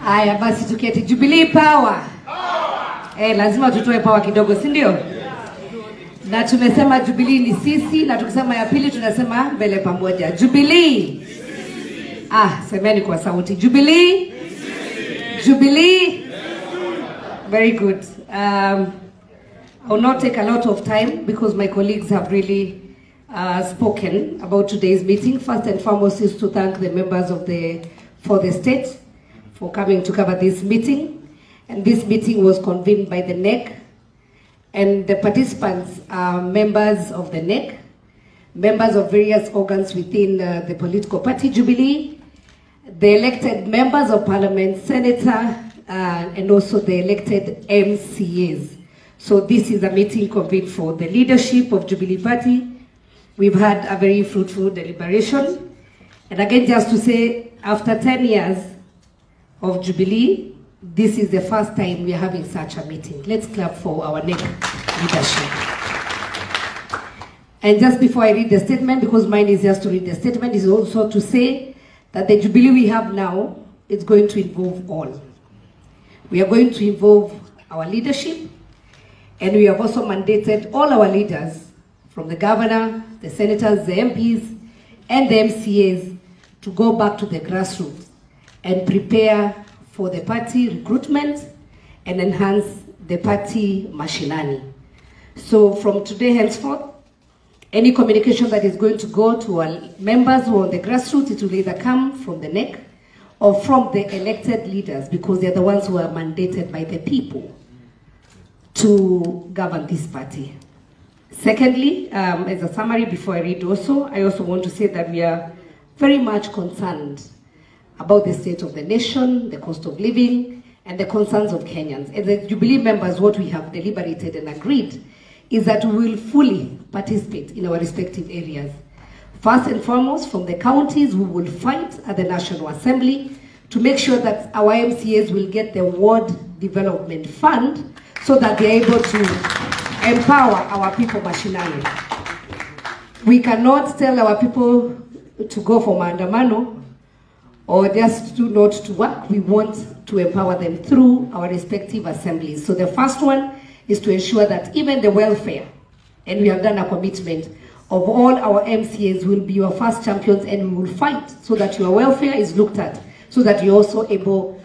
Aya basi tuketi. Jubilee power. Lazima tutoe power kidogo, si ndio? Na tumesema Jubilee ni sisi, na tukisema ya pili tunasema mbele pamoja. Jubilee. Semeni kwa sauti. Jubilee. Jubilee. Very good. I will not take a lot of time because my colleagues have really spoken about today's meeting. First and foremost is to thank the members of for the state for coming to cover this meeting. And this meeting was convened by the NEC, and the participants are members of the NEC, members of various organs within the political party Jubilee, the elected members of parliament, senator, and also the elected MCAs. So this is a meeting convened for the leadership of Jubilee Party. We've had a very fruitful deliberation. And again, just to say, after 10 years of Jubilee, this is the first time we are having such a meeting. Let's clap for our NEC leadership. And just before I read the statement, because mine is just to read the statement, is also to say that the Jubilee we have now is going to involve all. We are going to involve our leadership, and we have also mandated all our leaders, from the governor, the senators, the MPs, and the MCAs, to go back to the grassroots and prepare for the party recruitment and enhance the party machinery. So from today henceforth, any communication that is going to go to our members who are on the grassroots, it will either come from the NEC or from the elected leaders, because they're the ones who are mandated by the people to govern this party. Secondly, as a summary before I read also, I also want to say that we are very much concerned about the state of the nation, the cost of living, and the concerns of Kenyans. As the Jubilee members, what we have deliberated and agreed is that we will fully participate in our respective areas. First and foremost, from the counties, we will fight at the National Assembly to make sure that our MCAs will get the Ward Development Fund so that they're able to empower our people machinery. We cannot tell our people to go for maandamano or just not to work. We want to empower them through our respective assemblies. So the first one is to ensure that even the welfare, and we have done a commitment of all our MCAs will be your first champions, and we will fight so that your welfare is looked at, so that you're also able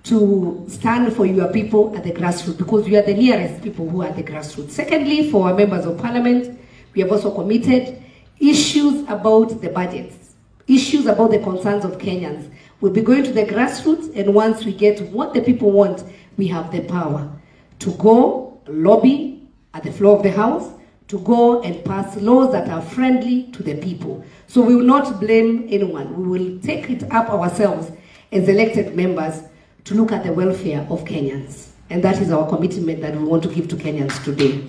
to stand for your people at the grassroots, because we are the nearest people who are at the grassroots. Secondly, for our members of parliament, we have also committed issues about the budgets, issues about the concerns of Kenyans. We'll be going to the grassroots, and once we get what the people want, we have the power to go lobby at the floor of the House, to go and pass laws that are friendly to the people. So we will not blame anyone. We will take it up ourselves as elected members to look at the welfare of Kenyans. And that is our commitment that we want to give to Kenyans today.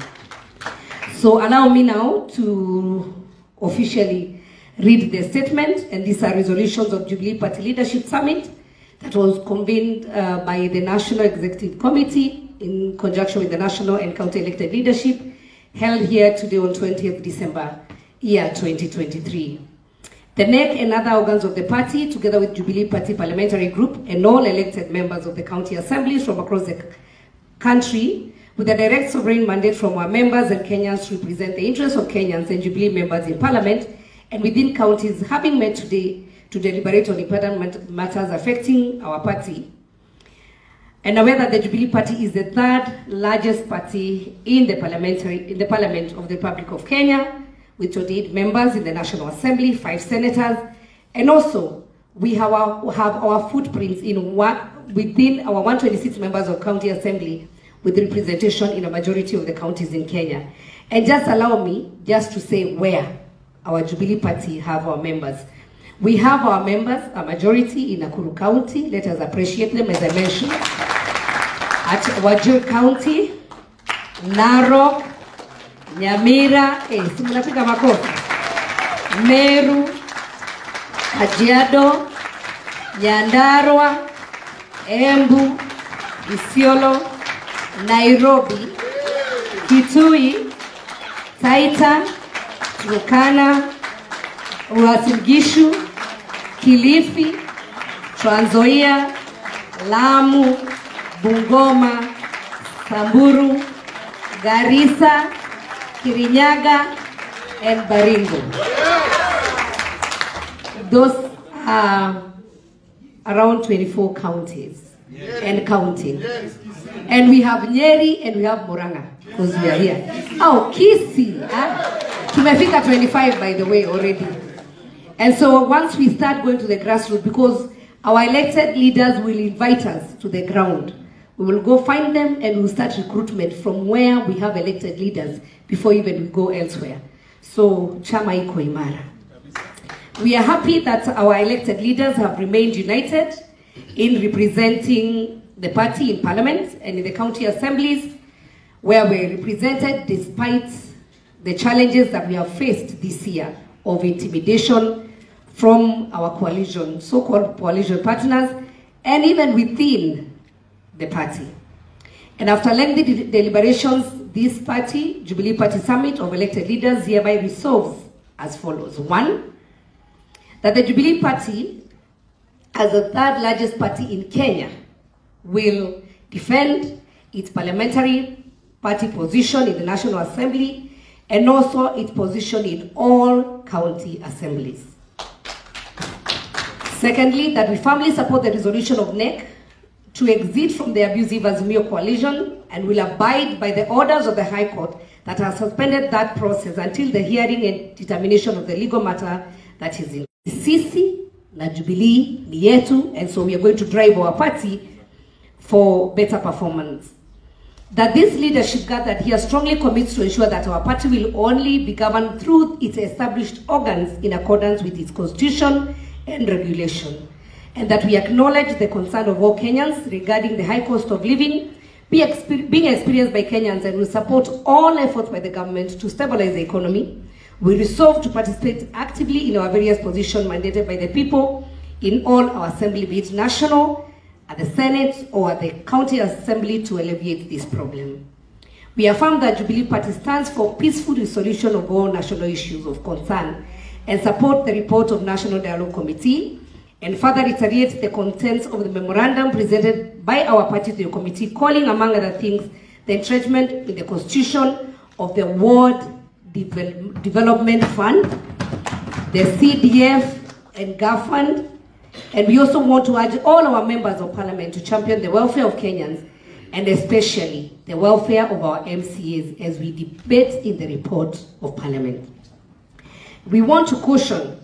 So allow me now to officially read the statement, and these are resolutions of Jubilee Party Leadership Summit that was convened by the National Executive Committee in conjunction with the national and county elected leadership, held here today on 20th December, year 2023. The NEC and other organs of the party, together with Jubilee Party Parliamentary Group and all elected members of the county assemblies from across the country, with a direct sovereign mandate from our members and Kenyans to represent the interests of Kenyans and Jubilee members in Parliament and within counties, having met today to deliberate on important matters affecting our party, and aware that the Jubilee Party is the third largest party in the Parliament of the Republic of Kenya, with 28 members in the National Assembly, 5 senators, and also we have our footprints within our 126 members of County Assembly, with representation in a majority of the counties in Kenya. And just allow me just to say where our Jubilee Party have our members. We have our members, a majority in Nakuru County. Let us appreciate them, as I mentioned. At Wajir County, Narok, Nyamira, simunapiga makofi, Meru, Kajiado, Nyandarua, Embu, Isiolo, Nairobi, Kitui, Taita, Turkana, Uasin Gishu, Kilifi, Trans Nzoia, Lamu, Bungoma, Samburu, Garissa, Kirinyaga, and Baringo. Those are around 24 counties and counting. And we have Nyeri and we have Murang'a, because we are here. Oh, Kisii. Tumefika 25, by the way, already. And so once we start going to the grassroots, because our elected leaders will invite us to the ground, we will go find them and we'll start recruitment from where we have elected leaders before even we go elsewhere. So, chama iko imara. We are happy that our elected leaders have remained united in representing the party in parliament and in the county assemblies, where we're represented despite the challenges that we have faced this year of intimidation from our coalition, so-called coalition partners, and even within the party. And after lengthy deliberations, this party, Jubilee Party Summit of elected leaders, hereby resolves as follows. 1, that the Jubilee Party, as the third largest party in Kenya, will defend its parliamentary party position in the National Assembly and also its position in all county assemblies. Secondly, that we firmly support the resolution of NEC to exit from the abusive Azimio coalition and will abide by the orders of the High Court that has suspended that process until the hearing and determination of the legal matter that is in. Sisi na Jubilee ni yetu, and so we are going to drive our party for better performance. That this leadership gathered here strongly commits to ensure that our party will only be governed through its established organs in accordance with its constitution and regulation, and that we acknowledge the concern of all Kenyans regarding the high cost of living being experienced by Kenyans, and will support all efforts by the government to stabilize the economy. We resolve to participate actively in our various positions mandated by the people in all our assembly, be it national, at the Senate, or at the county assembly, to alleviate this problem. We affirm that Jubilee Party stands for peaceful resolution of all national issues of concern and support the report of National Dialogue Committee, and further reiterate the contents of the memorandum presented by our party to the committee, calling, among other things, the entrenchment in the constitution of the Ward Development Fund, the CDF and GAF Fund, and we also want to urge all our members of parliament to champion the welfare of Kenyans, and especially the welfare of our MCAs as we debate in the report of parliament. We want to caution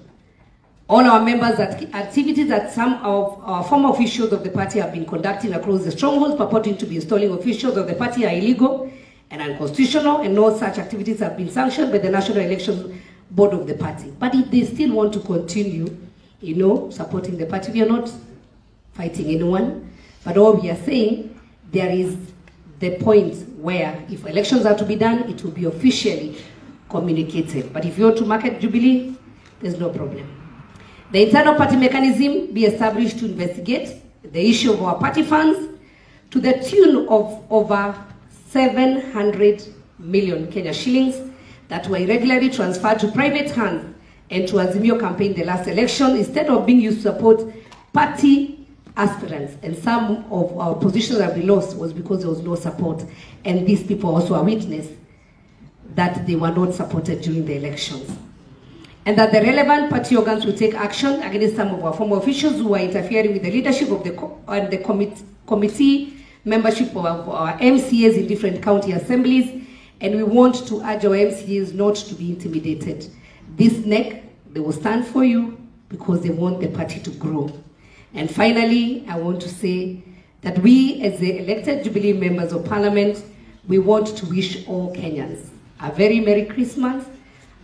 all our members that activities that some of our former officials of the party have been conducting across the strongholds purporting to be installing officials of the party are illegal and unconstitutional, and no such activities have been sanctioned by the National Elections Board of the party. But if they still want to continue, supporting the party, we are not fighting anyone, but all we are saying, there is the point where if elections are to be done, it will be officially communicated. But if you want to market Jubilee, there's no problem. The internal party mechanism be established to investigate the issue of our party funds to the tune of over 700 million Kenya shillings that were irregularly transferred to private hands and to Azimio campaign the last election, instead of being used to support party aspirants. And some of our positions that we lost was because there was no support. And these people also are witness that they were not supported during the elections. And that the relevant party organs will take action against some of our former officials who are interfering with the leadership of the committee membership of our MCAs in different county assemblies. And we want to urge our MCAs not to be intimidated. This NEC, they will stand for you because they want the party to grow. And finally, I want to say that we, as the elected Jubilee members of Parliament, we want to wish all Kenyans a very Merry Christmas,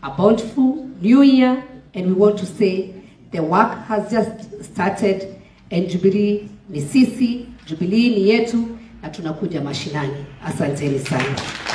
a bountiful New Year, and we want to say the work has just started, and Jubilee ni sisi, Jubilee ni yetu, na tunakuja mashinani. Asanteni sana.